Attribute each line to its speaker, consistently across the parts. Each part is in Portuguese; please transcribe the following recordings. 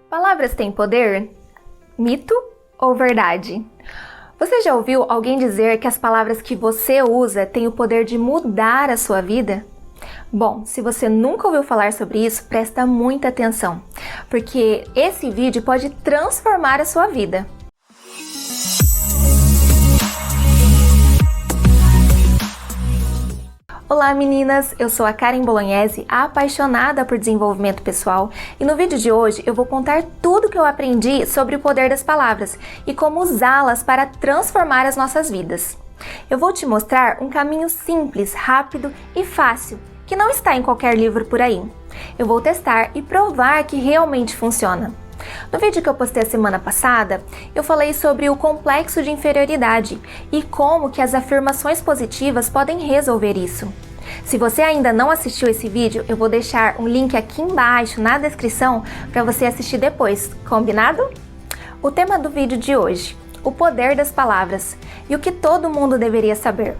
Speaker 1: Palavras têm poder? Mito ou verdade? Você já ouviu alguém dizer que as palavras que você usa têm o poder de mudar a sua vida? Bom, se você nunca ouviu falar sobre isso, presta muita atenção, porque esse vídeo pode transformar a sua vida. Olá meninas, eu sou a Karen Bolognese, apaixonada por desenvolvimento pessoal, e no vídeo de hoje eu vou contar tudo que eu aprendi sobre o poder das palavras e como usá-las para transformar as nossas vidas. Eu vou te mostrar um caminho simples, rápido e fácil, que não está em qualquer livro por aí. Eu vou testar e provar que realmente funciona. No vídeo que eu postei a semana passada, eu falei sobre o complexo de inferioridade e como que as afirmações positivas podem resolver isso. Se você ainda não assistiu esse vídeo, eu vou deixar um link aqui embaixo na descrição para você assistir depois, combinado? O tema do vídeo de hoje, o poder das palavras e o que todo mundo deveria saber.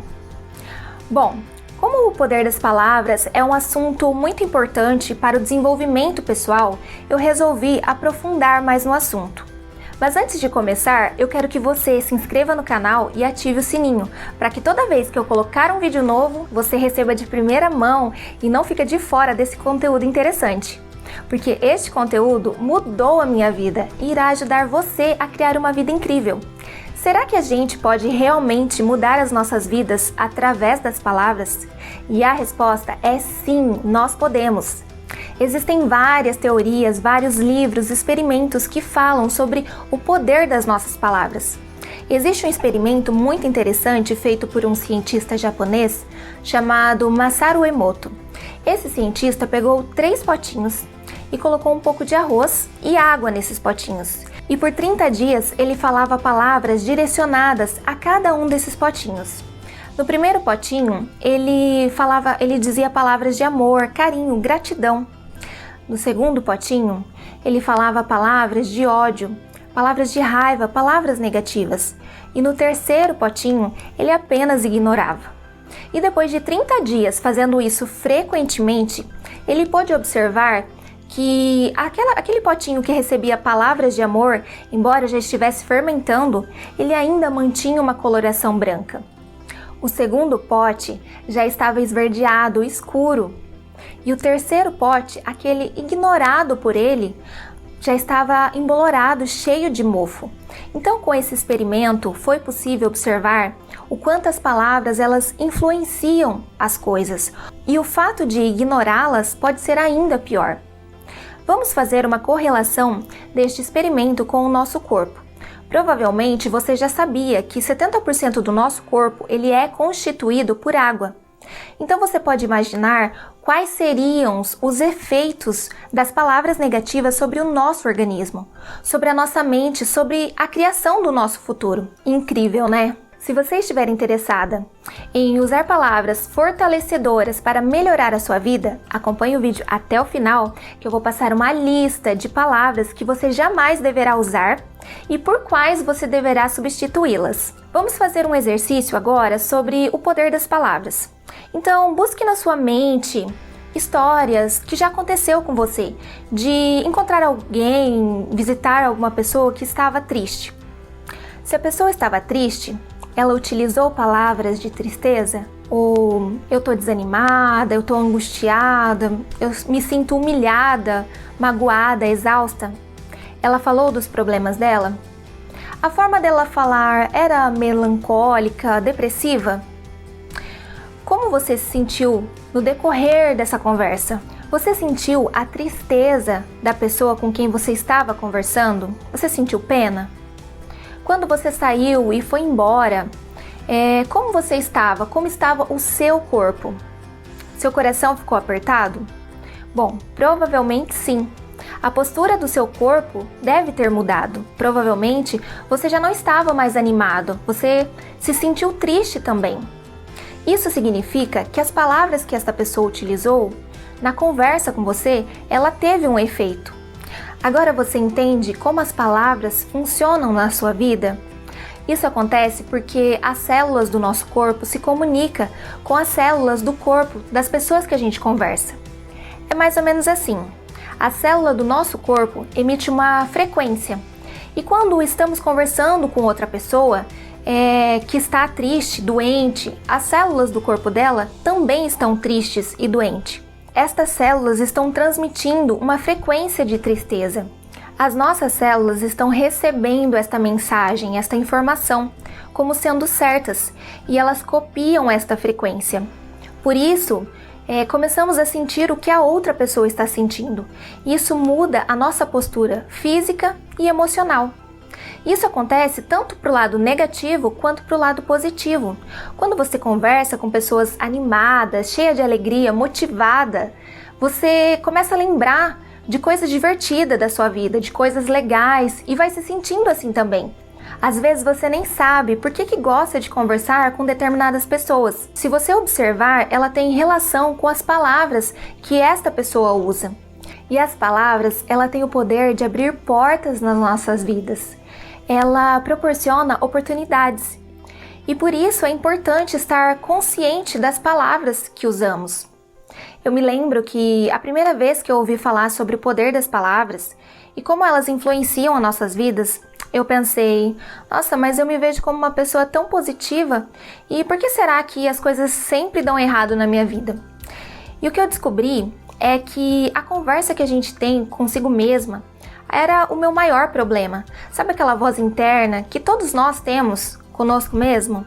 Speaker 1: Bom, como o poder das palavras é um assunto muito importante para o desenvolvimento pessoal, eu resolvi aprofundar mais no assunto. Mas antes de começar, eu quero que você se inscreva no canal e ative o sininho, para que toda vez que eu colocar um vídeo novo, você receba de primeira mão e não fique de fora desse conteúdo interessante. Porque este conteúdo mudou a minha vida e irá ajudar você a criar uma vida incrível. Será que a gente pode realmente mudar as nossas vidas através das palavras? E a resposta é sim, nós podemos. Existem várias teorias, vários livros, experimentos que falam sobre o poder das nossas palavras. Existe um experimento muito interessante feito por um cientista japonês chamado Masaru Emoto. Esse cientista pegou 3 potinhos e colocou um pouco de arroz e água nesses potinhos. E por 30 dias ele falava palavras direcionadas a cada um desses potinhos. No primeiro potinho, ele dizia palavras de amor, carinho, gratidão. No segundo potinho, ele falava palavras de ódio, palavras de raiva, palavras negativas. E no terceiro potinho, ele apenas ignorava. E depois de 30 dias fazendo isso frequentemente, ele pôde observar que aquele potinho que recebia palavras de amor, embora já estivesse fermentando, ele ainda mantinha uma coloração branca. O segundo pote já estava esverdeado, escuro. E o terceiro pote, aquele ignorado por ele, já estava embolorado, cheio de mofo. Então, com esse experimento, foi possível observar o quanto as palavras elas influenciam as coisas. E o fato de ignorá-las pode ser ainda pior. Vamos fazer uma correlação deste experimento com o nosso corpo. Provavelmente você já sabia que 70% do nosso corpo ele é constituído por água. Então você pode imaginar quais seriam os efeitos das palavras negativas sobre o nosso organismo, sobre a nossa mente, sobre a criação do nosso futuro. Incrível, né? Se você estiver interessada em usar palavras fortalecedoras para melhorar a sua vida, acompanhe o vídeo até o final, que eu vou passar uma lista de palavras que você jamais deverá usar e por quais você deverá substituí-las. Vamos fazer um exercício agora sobre o poder das palavras. Então, busque na sua mente histórias que já aconteceu com você, de encontrar alguém, visitar alguma pessoa que estava triste. Se a pessoa estava triste, ela utilizou palavras de tristeza? Ou eu tô desanimada, eu tô angustiada, eu me sinto humilhada, magoada, exausta? Ela falou dos problemas dela? A forma dela falar era melancólica, depressiva? Como você se sentiu no decorrer dessa conversa? Você sentiu a tristeza da pessoa com quem você estava conversando? Você sentiu pena? Quando você saiu e foi embora, como você estava? Como estava o seu corpo? Seu coração ficou apertado? Bom, provavelmente sim. A postura do seu corpo deve ter mudado. Provavelmente você já não estava mais animado, você se sentiu triste também. Isso significa que as palavras que esta pessoa utilizou na conversa com você, ela teve um efeito. Agora você entende como as palavras funcionam na sua vida? Isso acontece porque as células do nosso corpo se comunicam com as células do corpo das pessoas que a gente conversa. É mais ou menos assim. A célula do nosso corpo emite uma frequência. E quando estamos conversando com outra pessoa que está triste, doente, as células do corpo dela também estão tristes e doentes. Estas células estão transmitindo uma frequência de tristeza. As nossas células estão recebendo esta mensagem, esta informação, como sendo certas, e elas copiam esta frequência. Por isso, começamos a sentir o que a outra pessoa está sentindo. Isso muda a nossa postura física e emocional. Isso acontece tanto para o lado negativo quanto para o lado positivo. Quando você conversa com pessoas animadas, cheias de alegria, motivada, você começa a lembrar de coisas divertidas da sua vida, de coisas legais, e vai se sentindo assim também. Às vezes você nem sabe por que gosta de conversar com determinadas pessoas. Se você observar, ela tem relação com as palavras que esta pessoa usa. E as palavras, ela tem o poder de abrir portas nas nossas vidas. Ela proporciona oportunidades. E por isso é importante estar consciente das palavras que usamos. Eu me lembro que a primeira vez que eu ouvi falar sobre o poder das palavras e como elas influenciam as nossas vidas, eu pensei, nossa, mas eu me vejo como uma pessoa tão positiva, e por que será que as coisas sempre dão errado na minha vida? E o que eu descobri é que a conversa que a gente tem consigo mesma era o meu maior problema. Sabe aquela voz interna que todos nós temos conosco mesmo?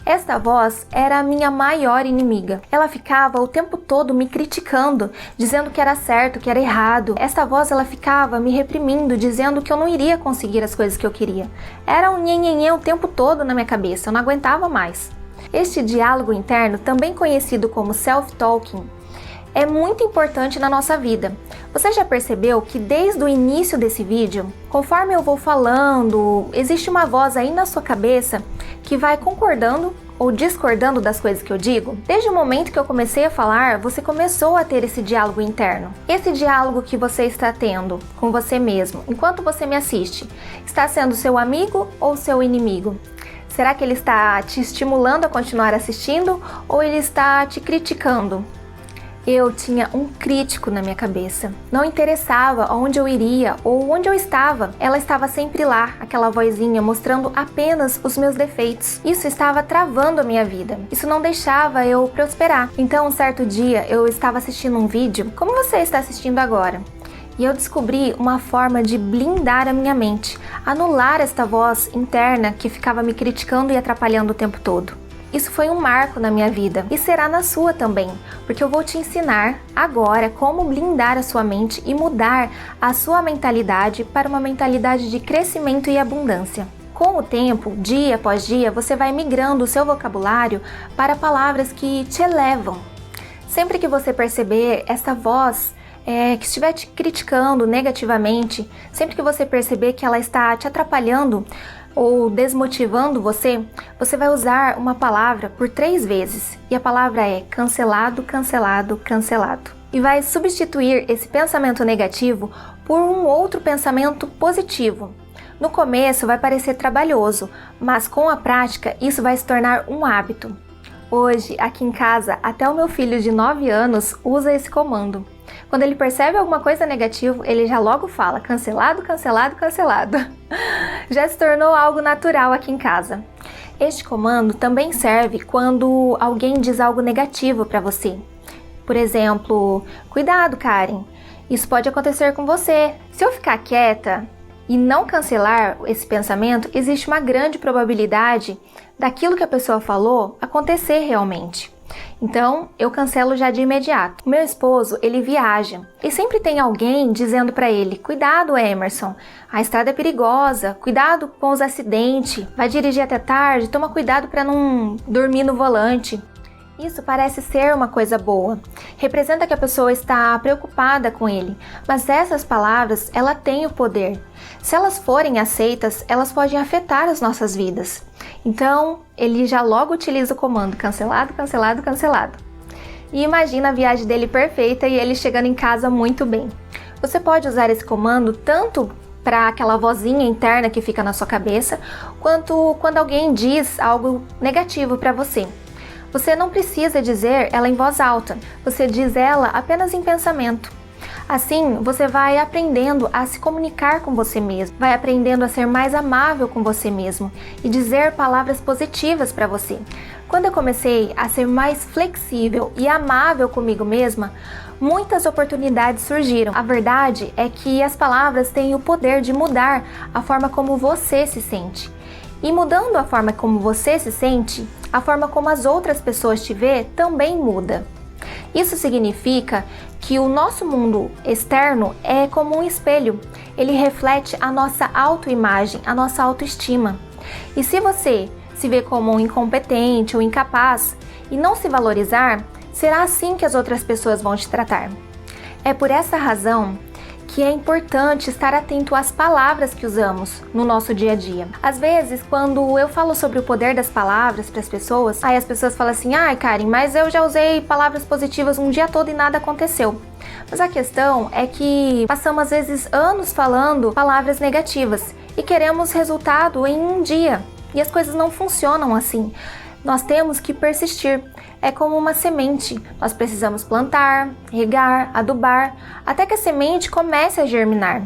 Speaker 1: Esta voz era a minha maior inimiga. Ela ficava o tempo todo me criticando, dizendo que era certo, que era errado. Esta voz, ela ficava me reprimindo, dizendo que eu não iria conseguir as coisas que eu queria. Era um nhenhenhê o tempo todo na minha cabeça, eu não aguentava mais. Este diálogo interno, também conhecido como self-talking, é muito importante na nossa vida. Você já percebeu que desde o início desse vídeo, conforme eu vou falando, existe uma voz aí na sua cabeça que vai concordando ou discordando das coisas que eu digo? Desde o momento que eu comecei a falar, você começou a ter esse diálogo interno. Esse diálogo que você está tendo com você mesmo, enquanto você me assiste, está sendo seu amigo ou seu inimigo? Será que ele está te estimulando a continuar assistindo ou ele está te criticando? Eu tinha um crítico na minha cabeça. Não interessava aonde eu iria ou onde eu estava, ela estava sempre lá, aquela vozinha mostrando apenas os meus defeitos. Isso estava travando a minha vida. Isso não deixava eu prosperar. Então, um certo dia, eu estava assistindo um vídeo, como você está assistindo agora, e eu descobri uma forma de blindar a minha mente, anular esta voz interna que ficava me criticando e atrapalhando o tempo todo. Isso foi um marco na minha vida e será na sua também, porque eu vou te ensinar agora como blindar a sua mente e mudar a sua mentalidade para uma mentalidade de crescimento e abundância. Com o tempo, dia após dia, você vai migrando o seu vocabulário para palavras que te elevam. Sempre que você perceber essa voz que estiver te criticando negativamente, sempre que você perceber que ela está te atrapalhando ou desmotivando você, você vai usar uma palavra por 3 vezes. E a palavra é cancelado, cancelado, cancelado. E vai substituir esse pensamento negativo por um outro pensamento positivo. No começo vai parecer trabalhoso, mas com a prática isso vai se tornar um hábito. Hoje, aqui em casa, até o meu filho de 9 anos usa esse comando. Quando ele percebe alguma coisa negativa, ele já logo fala cancelado, cancelado, cancelado. Já se tornou algo natural aqui em casa. Este comando também serve quando alguém diz algo negativo para você. Por exemplo, cuidado, Karen, isso pode acontecer com você. Se eu ficar quieta e não cancelar esse pensamento, existe uma grande probabilidade daquilo que a pessoa falou acontecer realmente. Então, eu cancelo já de imediato. O meu esposo, ele viaja e sempre tem alguém dizendo para ele: cuidado, Emerson, a estrada é perigosa, cuidado com os acidentes, vai dirigir até tarde, toma cuidado para não dormir no volante. Isso parece ser uma coisa boa, representa que a pessoa está preocupada com ele, mas essas palavras, ela têm o poder. Se elas forem aceitas, elas podem afetar as nossas vidas. Então, ele já logo utiliza o comando cancelado, cancelado, cancelado. E imagina a viagem dele perfeita e ele chegando em casa muito bem. Você pode usar esse comando tanto para aquela vozinha interna que fica na sua cabeça, quanto quando alguém diz algo negativo para você. Você não precisa dizer ela em voz alta, você diz ela apenas em pensamento. Assim, você vai aprendendo a se comunicar com você mesmo, vai aprendendo a ser mais amável com você mesmo e dizer palavras positivas para você. Quando eu comecei a ser mais flexível e amável comigo mesma, muitas oportunidades surgiram. A verdade é que as palavras têm o poder de mudar a forma como você se sente. E mudando a forma como você se sente, a forma como as outras pessoas te vê também muda. Isso significa que o nosso mundo externo é como um espelho. Ele reflete a nossa autoimagem, a nossa autoestima. E se você se vê como um incompetente ou incapaz e não se valorizar, será assim que as outras pessoas vão te tratar. É por essa razão que é importante estar atento às palavras que usamos no nosso dia a dia. Às vezes, quando eu falo sobre o poder das palavras para as pessoas, aí as pessoas falam assim: ai, Karen, mas eu já usei palavras positivas um dia todo e nada aconteceu. Mas a questão é que passamos às vezes anos falando palavras negativas e queremos resultado em um dia. E as coisas não funcionam assim. Nós temos que persistir. É como uma semente. Nós precisamos plantar, regar, adubar, até que a semente comece a germinar.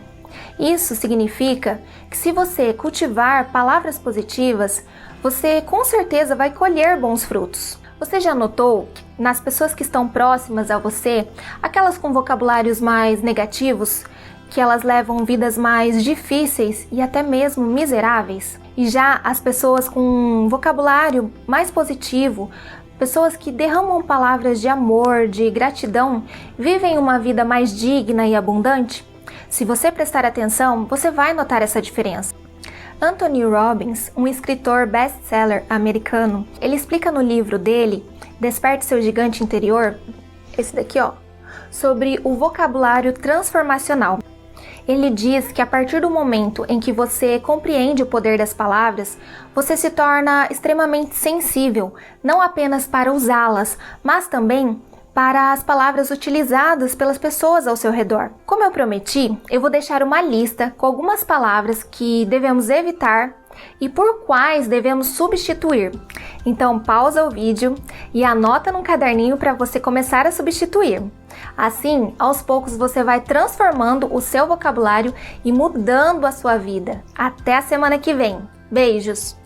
Speaker 1: Isso significa que se você cultivar palavras positivas, você com certeza vai colher bons frutos. Você já notou que nas pessoas que estão próximas a você, aquelas com vocabulários mais negativos, que elas levam vidas mais difíceis e até mesmo miseráveis? E já as pessoas com um vocabulário mais positivo, pessoas que derramam palavras de amor, de gratidão, vivem uma vida mais digna e abundante? Se você prestar atenção, você vai notar essa diferença. Anthony Robbins, um escritor best-seller americano, ele explica no livro dele, Desperte Seu Gigante Interior, esse daqui ó, sobre o vocabulário transformacional. Ele diz que a partir do momento em que você compreende o poder das palavras, você se torna extremamente sensível, não apenas para usá-las, mas também para as palavras utilizadas pelas pessoas ao seu redor. Como eu prometi, eu vou deixar uma lista com algumas palavras que devemos evitar e por quais devemos substituir. Então pausa o vídeo e anota num caderninho para você começar a substituir. Assim, aos poucos você vai transformando o seu vocabulário e mudando a sua vida. Até a semana que vem. Beijos!